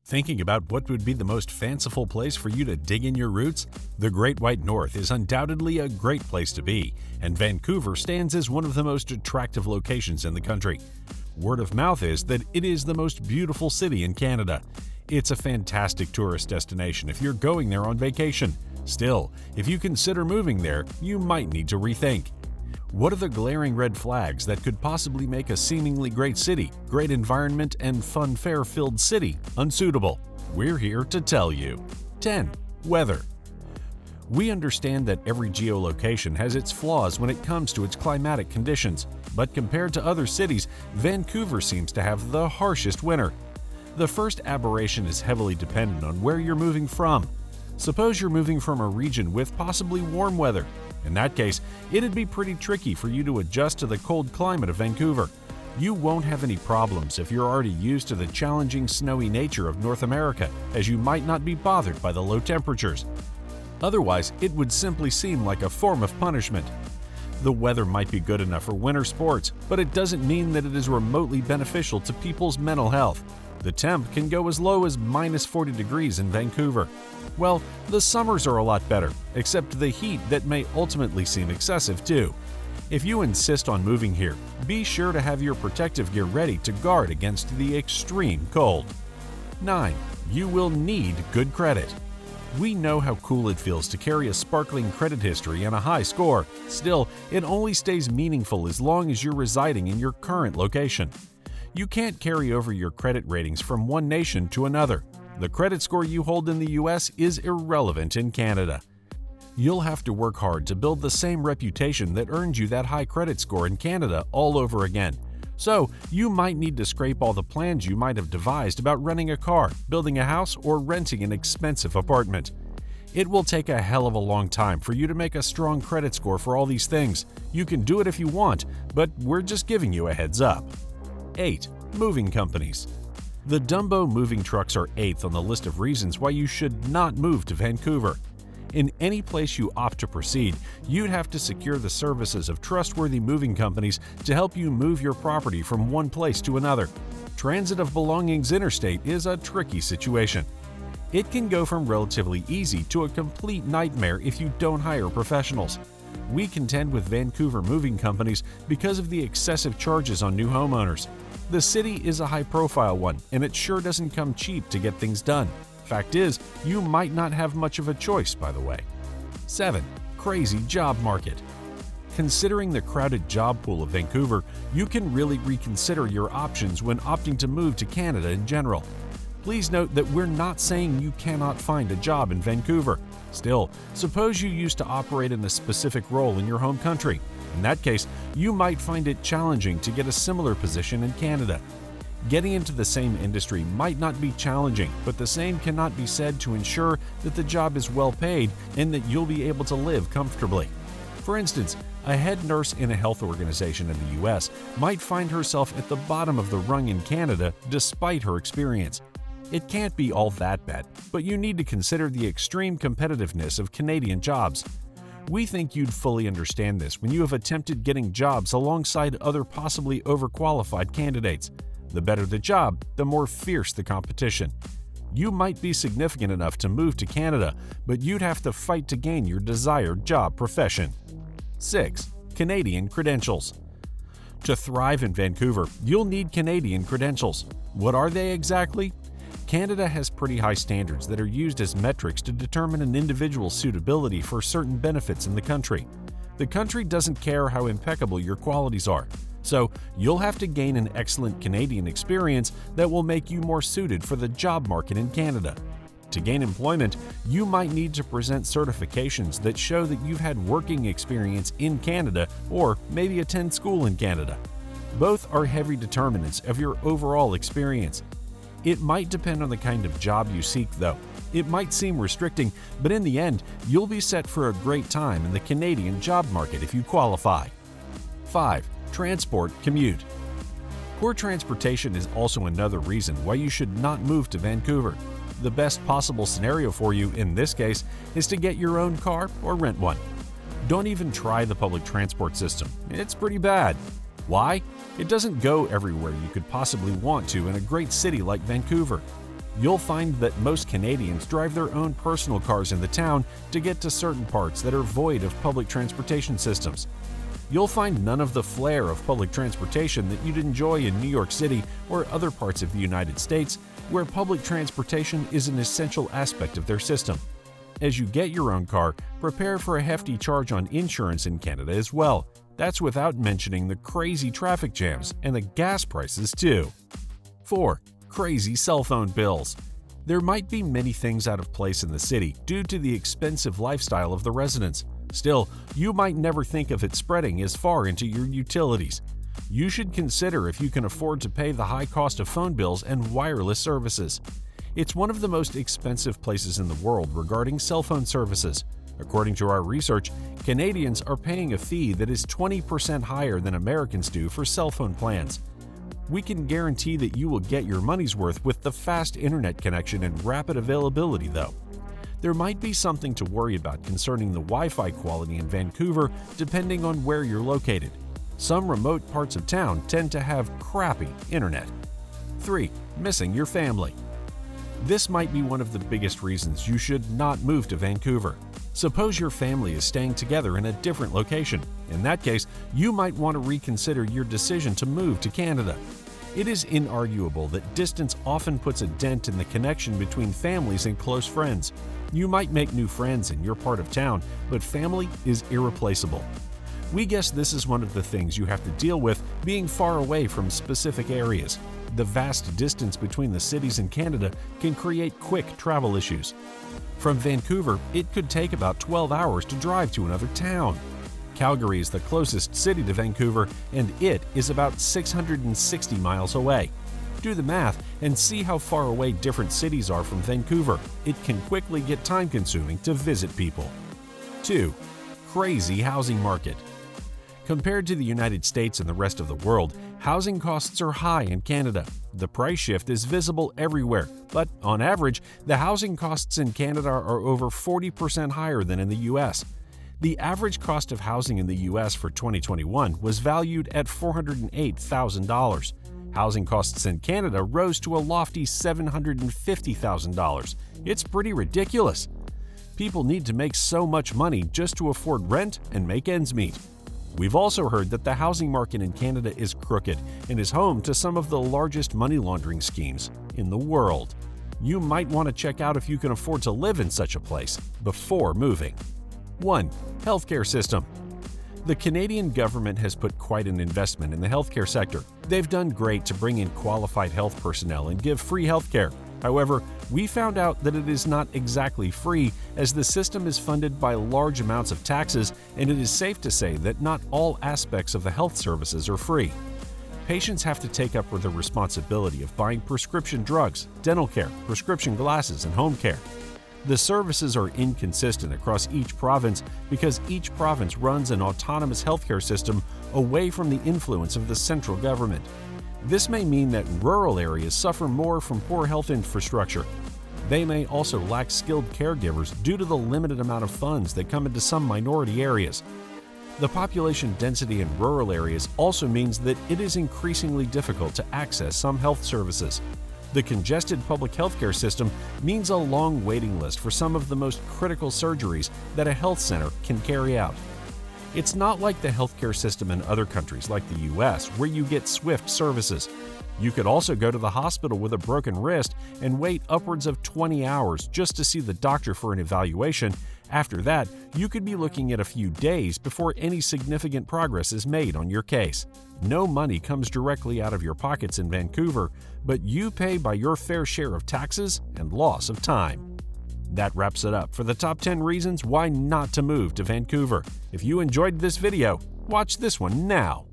Thinking about what would be the most fanciful place for you to dig in your roots? The Great White North is undoubtedly a great place to be, and Vancouver stands as one of the most attractive locations in the country. Word of mouth is that it is the most beautiful city in Canada. It's a fantastic tourist destination if you're going there on vacation. Still, if you consider moving there, you might need to rethink. What are the glaring red flags that could possibly make a seemingly great city, great environment, and fun fair-filled city unsuitable? We're here to tell you. 10. Weather. We understand that every geolocation has its flaws when it comes to its climatic conditions, but compared to other cities, Vancouver seems to have the harshest winter. The first aberration is heavily dependent on where you're moving from. Suppose you're moving from a region with possibly warm weather. In that case, it'd be pretty tricky for you to adjust to the cold climate of Vancouver. You won't have any problems if you're already used to the challenging snowy nature of North America, as you might not be bothered by the low temperatures. Otherwise, it would simply seem like a form of punishment. The weather might be good enough for winter sports, but it doesn't mean that it is remotely beneficial to people's mental health. The temp can go as low as minus 40 degrees in Vancouver. Well, the summers are a lot better, except the heat that may ultimately seem excessive too. If you insist on moving here, be sure to have your protective gear ready to guard against the extreme cold. 9. You will need good credit. We know how cool it feels to carry a sparkling credit history and a high score. Still, it only stays meaningful as long as you're residing in your current location. You can't carry over your credit ratings from one nation to another. The credit score you hold in the US is irrelevant in Canada. You'll have to work hard to build the same reputation that earned you that high credit score in Canada all over again. So, you might need to scrape all the plans you might have devised about renting a car, building a house, or renting an expensive apartment. It will take a hell of a long time for you to make a strong credit score for all these things. You can do it if you want, but we're just giving you a heads up. 8. Moving companies. The Dumbo moving trucks are 8th on the list of reasons why you should not move to Vancouver. In any place you opt to proceed, you'd have to secure the services of trustworthy moving companies to help you move your property from one place to another. Transit of belongings interstate is a tricky situation. It can go from relatively easy to a complete nightmare if you don't hire professionals. We contend with Vancouver moving companies because of the excessive charges on new homeowners. The city is a high-profile one, and it sure doesn't come cheap to get things done. Fact is, you might not have much of a choice, by the way. 7. Crazy job market. Considering the crowded job pool of Vancouver, you can really reconsider your options when opting to move to Canada in general. Please note that we're not saying you cannot find a job in Vancouver. Still, suppose you used to operate in a specific role in your home country. In that case, you might find it challenging to get a similar position in Canada. Getting into the same industry might not be challenging, but the same cannot be said to ensure that the job is well paid and that you'll be able to live comfortably. For instance, a head nurse in a health organization in the US might find herself at the bottom of the rung in Canada despite her experience. It can't be all that bad, but you need to consider the extreme competitiveness of Canadian jobs. We think you'd fully understand this when you have attempted getting jobs alongside other possibly overqualified candidates. The better the job, the more fierce the competition. You might be significant enough to move to Canada, but you'd have to fight to gain your desired job profession. 6. Canadian credentials. To thrive in Vancouver, you'll need Canadian credentials. What are they exactly? Canada has pretty high standards that are used as metrics to determine an individual's suitability for certain benefits in the country. The country doesn't care how impeccable your qualities are, so you'll have to gain an excellent Canadian experience that will make you more suited for the job market in Canada. To gain employment, you might need to present certifications that show that you've had working experience in Canada or maybe attend school in Canada. Both are heavy determinants of your overall experience. It might depend on the kind of job you seek, though. It might seem restricting, but in the end, you'll be set for a great time in the Canadian job market if you qualify. 5. Transport commute. Poor transportation is also another reason why you should not move to Vancouver. The best possible scenario for you in this case is to get your own car or rent one. Don't even try the public transport system. It's pretty bad. Why? It doesn't go everywhere you could possibly want to in a great city like Vancouver. You'll find that most Canadians drive their own personal cars in the town to get to certain parts that are void of public transportation systems. You'll find none of the flair of public transportation that you'd enjoy in New York City or other parts of the United States, where public transportation is an essential aspect of their system. As you get your own car, prepare for a hefty charge on insurance in Canada as well. That's without mentioning the crazy traffic jams and the gas prices too. 4. Crazy cell phone bills. There might be many things out of place in the city due to the expensive lifestyle of the residents. Still, you might never think of it spreading as far into your utilities. You should consider if you can afford to pay the high cost of phone bills and wireless services. It's one of the most expensive places in the world regarding cell phone services. According to our research, Canadians are paying a fee that is 20% higher than Americans do for cell phone plans. We can guarantee that you will get your money's worth with the fast internet connection and rapid availability, though. There might be something to worry about concerning the Wi-Fi quality in Vancouver depending on where you're located. Some remote parts of town tend to have crappy internet. 3. Missing your family. This might be one of the biggest reasons you should not move to Vancouver. Suppose your family is staying together in a different location. In that case, you might want to reconsider your decision to move to Canada. It is inarguable that distance often puts a dent in the connection between families and close friends. You might make new friends in your part of town, but family is irreplaceable. We guess this is one of the things you have to deal with being far away from specific areas. The vast distance between the cities in Canada can create quick travel issues. From Vancouver, it could take about 12 hours to drive to another town. Calgary is the closest city to Vancouver, and it is about 660 miles away. Do the math and see how far away different cities are from Vancouver. It can quickly get time-consuming to visit people. 2. Crazy housing market. Compared to the United States and the rest of the world, housing costs are high in Canada. The price shift is visible everywhere, but on average, the housing costs in Canada are over 40% higher than in the U.S. The average cost of housing in the U.S. for 2021 was valued at $408,000. Housing costs in Canada rose to a lofty $750,000. It's pretty ridiculous. People need to make so much money just to afford rent and make ends meet. We've also heard that the housing market in Canada is crooked and is home to some of the largest money laundering schemes in the world. You might want to check out if you can afford to live in such a place before moving. 1. Healthcare system. The Canadian government has put quite an investment in the healthcare sector. They've done great to bring in qualified health personnel and give free healthcare. However, we found out that it is not exactly free, as the system is funded by large amounts of taxes, and it is safe to say that not all aspects of the health services are free. Patients have to take up the responsibility of buying prescription drugs, dental care, prescription glasses, and home care. The services are inconsistent across each province because each province runs an autonomous healthcare system away from the influence of the central government. This may mean that rural areas suffer more from poor health infrastructure. They may also lack skilled caregivers due to the limited amount of funds that come into some minority areas. The population density in rural areas also means that it is increasingly difficult to access some health services. The congested public healthcare system means a long waiting list for some of the most critical surgeries that a health center can carry out. It's not like the healthcare system in other countries like the US, where you get swift services. You could also go to the hospital with a broken wrist and wait upwards of 20 hours just to see the doctor for an evaluation. After that, you could be looking at a few days before any significant progress is made on your case. No money comes directly out of your pockets in Vancouver, but you pay by your fair share of taxes and loss of time. That wraps it up for the top 10 reasons why not to move to Vancouver. If you enjoyed this video, watch this one now.